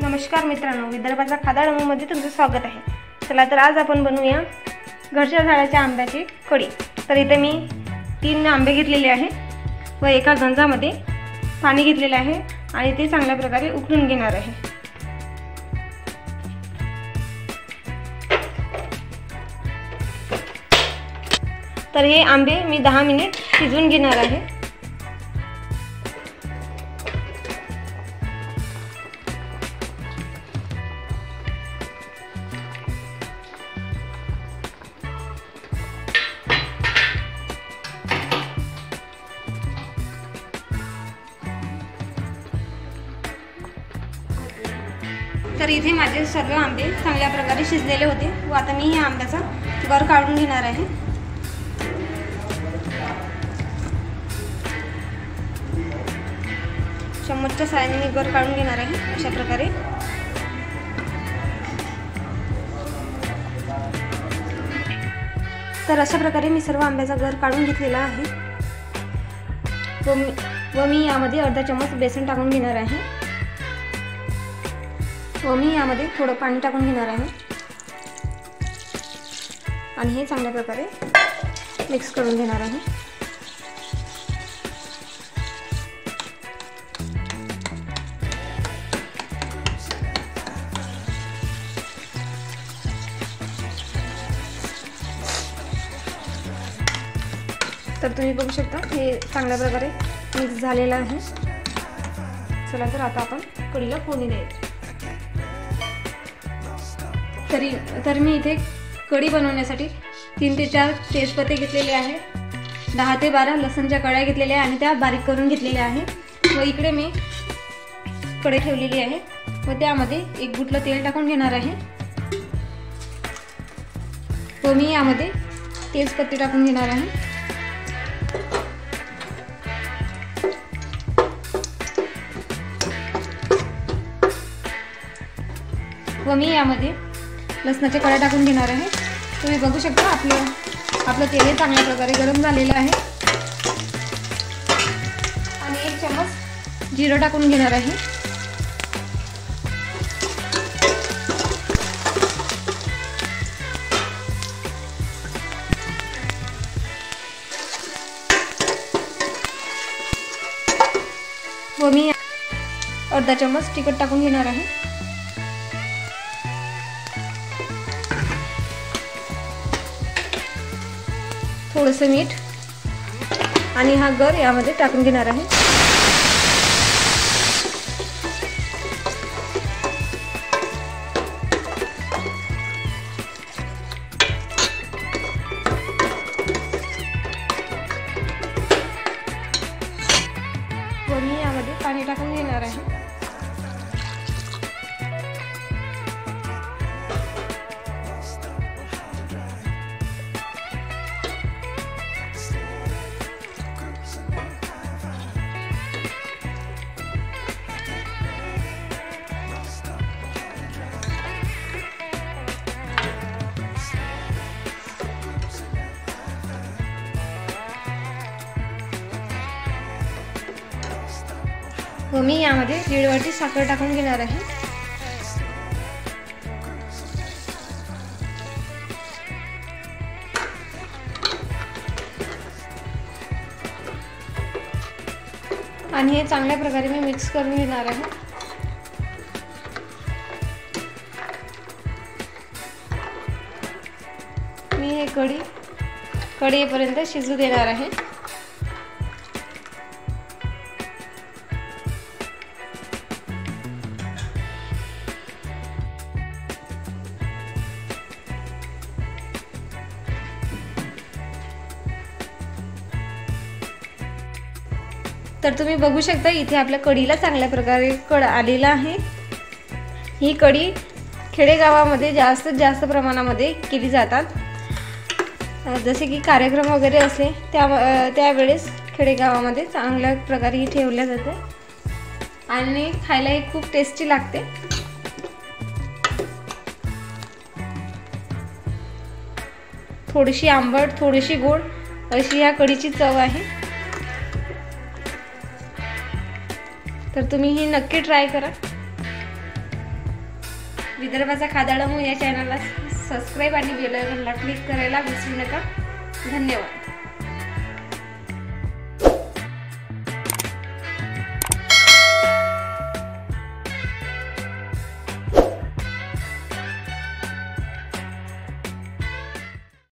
नमस्कार मित्रांनो, विदर्भाचा खादाडमध्ये तुमचं स्वागत आहे। चला तर आज आपण बनवूया घरच्या झाडाच्या आंब्याची कढी। तर इथे मी 3 आंबे घेतलेले आहे व एका गंजामध्ये पाणी घेतलेले आहे आणि ते चांगल्या प्रकारे उकळून घेणार आहे। तर हे आंबे मी 10 मिनिट शिजवून घेणार आहे। तर इथे माझे सर्व आंबे चांगल्या प्रकारे शिजलेले होते व आता मी या आंब्याचा गर काढून घेणार आहे। चम्मचच्या साहाय्याने गर काढून घेणार आहे अशा प्रकारे। तर अशा प्रकारे मी सर्व आंब्याचा गर काढून घेतलेला आहे व मी यामध्ये अर्धा चम्मच बेसन टाकून घेणार आहे व मी यामध्ये थोडं पाणी टाकून घेणार आहे आणि हे चांगल्या प्रकारे मिक्स करून घेणार आहे। तर तुम्ही बघू शकता हे चांगल्या प्रकारे मिक्स झालेलं आहे। चला तर आता आपण कढीला फोडणी द्यायची। तर मी इथे कढी बनवण्यासाठी 3 ते 4 तेजपत्ते घेतलेले आहे, 10 ते 12 लसणच्या कळ्या घेतलेल्या आणि त्या बारीक करून घेतलेल्या आहे व इकडे मी कढई ठेवलेली आहे व त्यामध्ये 1 गुटलं तेल टाकून घेणार आहे व मी यामध्ये तेजपत्ते टाकून घेणार आहे व मी यामध्ये लसणाच्या कळ्या टाकून घेणार आहे। तुम्ही बघू शकता आपलं तेल चांगल्या प्रकारे गरम झालेलं आहे आणि 1 चम्मच जिरं टाकून घेणार आहे व मी अर्धा चम्मच तिखट टाकून घेणार आहे। थोडंसं मीठ आणि हा गर यामध्ये टाकून घेणार आहे व मी यामध्ये पाणी टाकून घेणार आहे। व मी यामध्ये 1.5 वाटी साखर टाकून घेणार आहे आणि हे चांगल्या प्रकारे मी मिक्स करून घेणार आहे। मी हे कढी येईपर्यंत शिजू देणार आहे। तर तुम्ही बघू शकता इथे आपल्या कढीला चांगल्या प्रकारे कड आलेला आहे। ही कढी खेडेगावामध्ये जास्त प्रमाणामध्ये केली जातात, जसे की कार्यक्रम वगैरे असले त्यावेळेस खेडेगावामध्ये चांगल्या प्रकारे ही ठेवल्या जाते आणि खायला ही खूप टेस्टी लागते। थोडीशी आंबट थोडीशी गोड अशी या कढीची चव आहे। तर तुम्ही ही नक्की ट्राय करा। विदर्भाचा खादाडमू या चॅनलला सबस्क्राईब आणि बेल आयकॉनला क्लिक करायला विसरू नका. धन्यवाद.